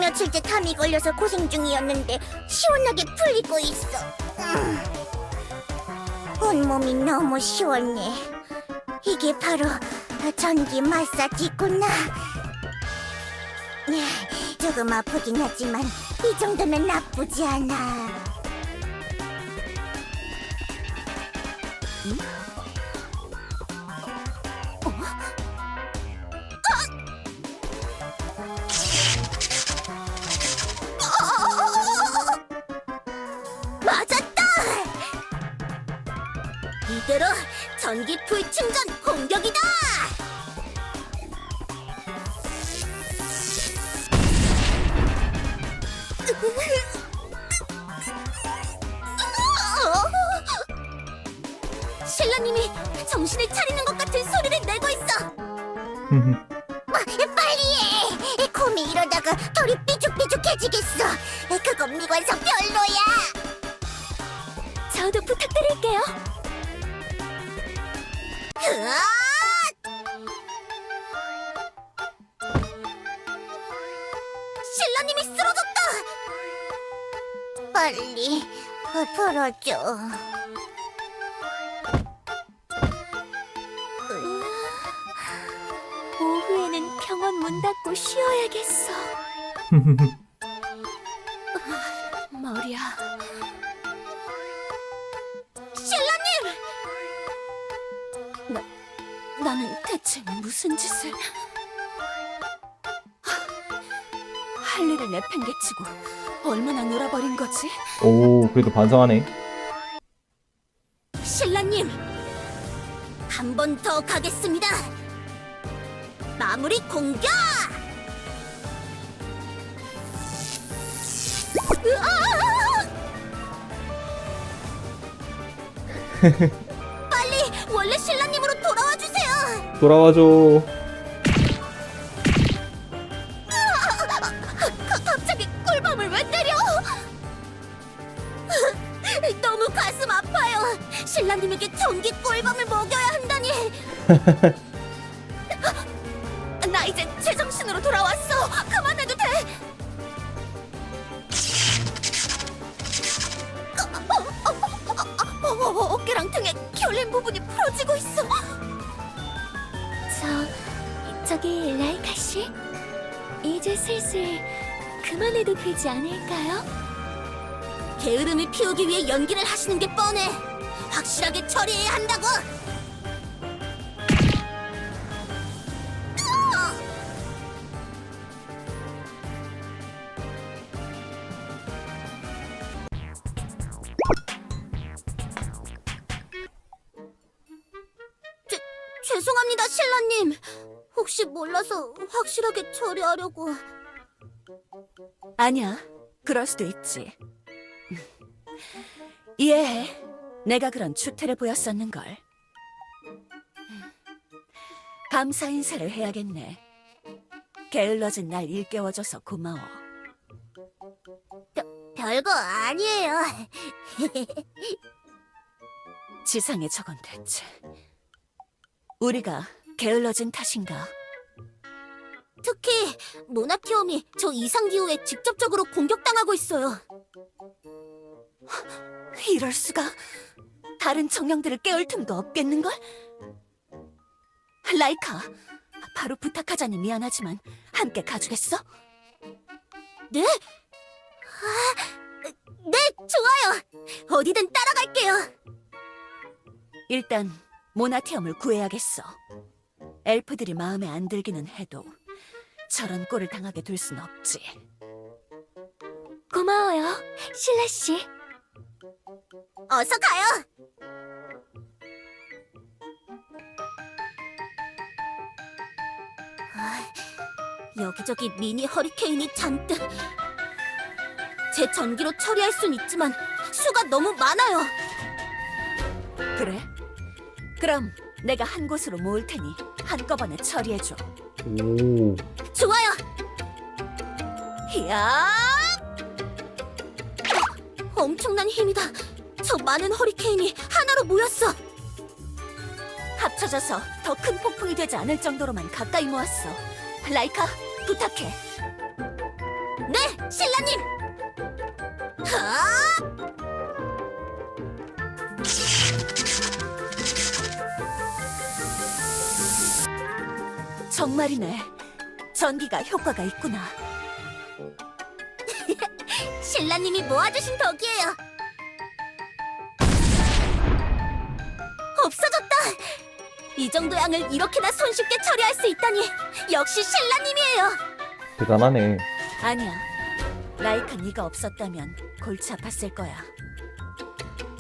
며칠째 탐이 걸려서 고생 중이었는데 시원하게 풀리고 있어. 온몸이 너무 시원해. 이게 바로 전기 마사지구나. 조금 아프긴 하지만 이 정도면 나쁘지 않아. 맞았다! 이대로 전기 풀 충전 공격이다! 신라님이 정신을 차리는 것 같은 소리를 내고 있어. 빨리 해. 곰이 이러다가 털이 삐죽삐죽해지겠어. 그건 미관상 별로야. 저도 부탁드릴게요. 신라님이 쓰러졌다. 빨리 풀어줘. 오후에는 병원 문 닫고 쉬어야겠어. 머리야. 신라님! 나는 대체 무슨 짓을... 할 일을 내팽개치고 얼마나 놀아버린 거지? 오, 그래도 반성하네. 신라님, 한 번 더 가겠습니다. 마무리 공격! 으아! 빨리 원래 신라님으로 돌아와 주세요. 돌아와줘. 갑자기 꿀밤을 왜 때려? 너무 가슴 아파요. 신라님에게 전기 꿀밤을 먹여야 한다니. 나 이제 제정신으로 돌아왔어. 그만해도 돼. 어깨랑 등에 결림 부분이 풀어지고 있어. 저기 라이카 씨, 이제 슬슬 그만해도 되지 않을까요? 게으름을 피우기 위해 연기를 하시는 게 뻔해. 확실하게 처리해야 한다고. 죄송합니다, 신라님. 혹시 몰라서 확실하게 처리하려고. 아니야, 그럴 수도 있지. 이해해. 내가 그런 추태를 보였었는걸. 감사 인사를 해야겠네. 게을러진 날 일깨워줘서 고마워. 별거 아니에요. 지상에 저건 대체 우리가 게을러진 탓인가? 특히 모나티엄이 저 이상기후에 직접적으로 공격당하고 있어요. 이럴 수가. 다른 정령들을 깨울 틈도 없겠는걸? 라이카, 바로 부탁하자니 미안하지만 함께 가주겠어? 네? 네, 좋아요. 어디든 따라갈게요. 일단 모나티엄을 구해야겠어. 엘프들이 마음에 안 들기는 해도 저런 꼴을 당하게 둘 순 없지. 고마워요, 실라 씨. 어서 가요. 여기저기 미니 허리케인이 잔뜩. 제 전기로 처리할 순 있지만 수가 너무 많아요. 그래? 그럼 내가 한 곳으로 모을 테니 한꺼번에 처리해줘. 오, 좋아요. 이야! 엄청난 힘이다. 저 많은 허리케인이 하나로 모였어. 합쳐져서 더 큰 폭풍이 되지 않을 정도로만 가까이 모았어. 라이카, 부탁해. 네, 신라님. 정말이네. 전기가 효과가 있구나. 신라님이 모아주신 덕이에요. 없어졌다. 이 정도 양을 이렇게나 손쉽게 처리할 수 있다니 역시 신라님이에요. 대단하네. 아니야. 라이카 네가 없었다면 골치 아팠을 거야.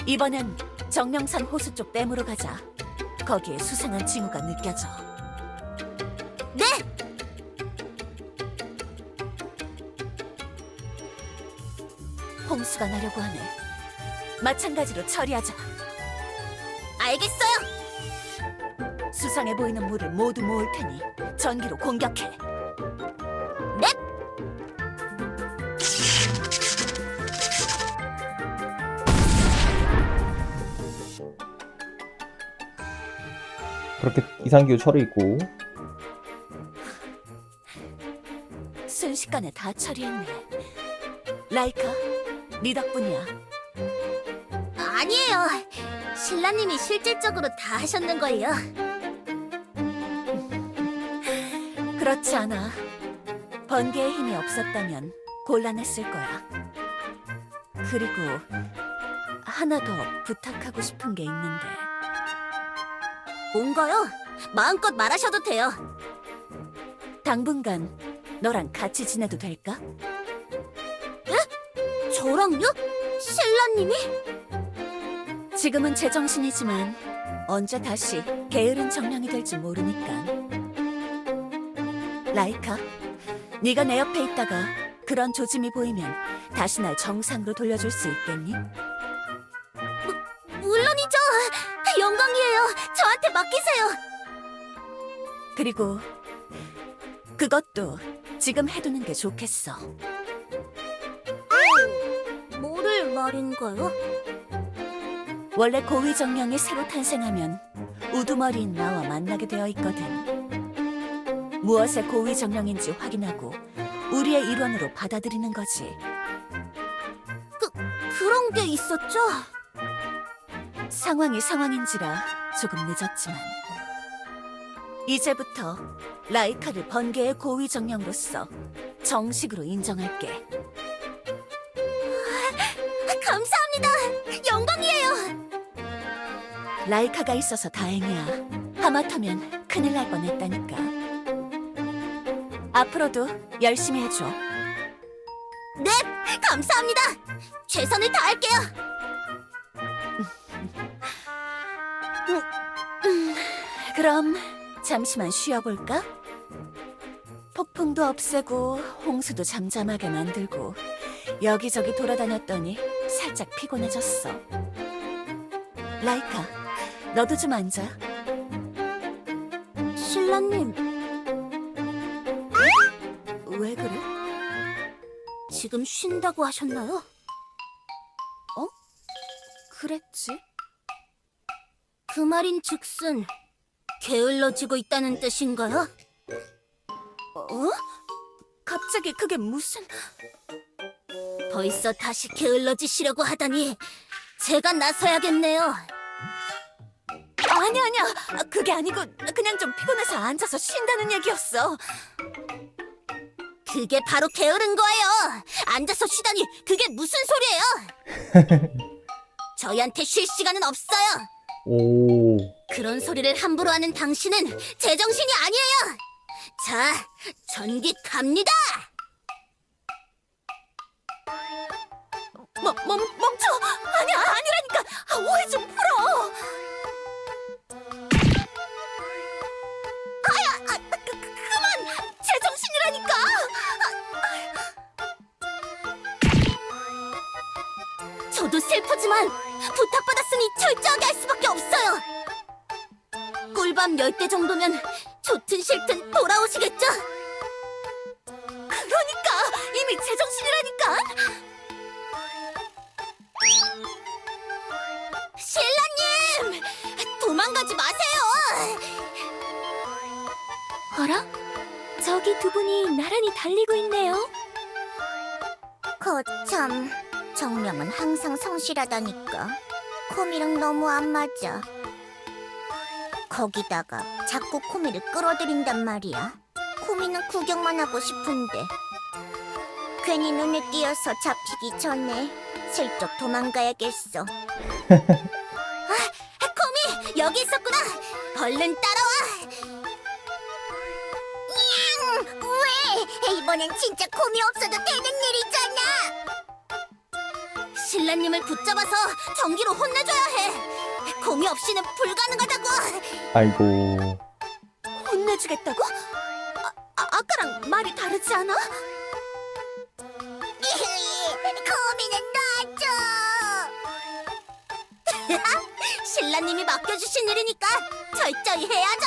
이번엔 정령산 호수 쪽 댐으로 가자. 거기에 수상한 징후가 느껴져. 네. 홍수가 나려고 하네. 마찬가지로 처리하자. 알겠어요. 수상해 보이는 물을 모두 모을 테니 전기로 공격해. 네. 그렇게 이상기후 처리 있고. 순식간에 다 처리했네. 라이카, 네 덕분이야. 아니에요. 신라님이 실질적으로 다 하셨는걸요. 그렇지 않아. 번개의 힘이 없었다면 곤란했을 거야. 그리고 하나 더 부탁하고 싶은 게 있는데. 뭔가요? 마음껏 말하셔도 돼요. 당분간 너랑 같이 지내도 될까? 저랑요? 신라님이? 지금은 제정신이지만 언제 다시 게으른 정령이 될지 모르니까. 라이카, 네가 내 옆에 있다가 그런 조짐이 보이면 다시 날 정상으로 돌려줄 수 있겠니? 물론이죠. 영광이에요. 저한테 맡기세요. 그리고 그것도 지금 해두는 게 좋겠어. 뭐를 말인가요? 원래 고위정령이 새로 탄생하면 우두머리인 나와 만나게 되어 있거든. 무엇의 고위정령인지 확인하고 우리의 일원으로 받아들이는 거지. 그런 게 있었죠? 상황이 상황인지라 조금 늦었지만 이제부터 라이카를 번개의 고위정령으로서 정식으로 인정할게. 감사합니다. 영광이에요. 라이카가 있어서 다행이야. 하마터면 큰일 날 뻔했다니까. 앞으로도 열심히 해줘. 네, 감사합니다. 최선을 다할게요. 그럼 잠시만 쉬어볼까? 폭풍도 없애고 홍수도 잠잠하게 만들고 여기저기 돌아다녔더니 살짝 피곤해졌어. 라이카, 너도 좀 앉아. 신라님, 왜 그래? 지금 쉰다고 하셨나요? 그랬지? 그 말인 즉슨 게을러지고 있다는 뜻인가요? 어? 갑자기 그게 무슨... 벌써 다시 게을러지시려고 하다니 제가 나서야겠네요. 아니야. 그게 아니고 그냥 좀 피곤해서 앉아서 쉰다는 얘기였어. 그게 바로 게으른 거예요. 앉아서 쉬다니 그게 무슨 소리예요? 저희한테 쉴 시간은 없어요. 오. 그런 소리를 함부로 하는 당신은 제정신이 아니에요. 자, 전기 갑니다. 멈춰! 아니라니까! 오해 좀 풀어! 그만! 제정신이라니까! 저도 슬프지만 부탁받았으니 철저하게 할 수밖에 없어요. 꿀밤 10대 정도면 좋든 싫든 돌아오시겠죠? 그러니까! 이미 제정신이라니까! 신라님! 도망가지 마세요! 어라? 저기 두 분이 나란히 달리고 있네요. 거참, 정령은 항상 성실하다니까. 코미랑 너무 안 맞아. 거기다가 자꾸 코미를 끌어들인단 말이야. 코미는 구경만 하고 싶은데 괜히 눈에 띄어서 잡히기 전에 슬쩍 도망가야겠어. 코미! 여기 있었구나! 얼른 따라와! 왜? 이번엔 진짜 코미 없어도 되는 일이잖아! 신라님을 붙잡아서 전기로 혼내줘야 해! 코미 없이는 불가능하다고! 아이고. 혼내주겠다고? 아까랑 말이 다르지 않아? 코미는 놔줘! 신라님이 맡겨주신 일이니까 철저히 해야죠!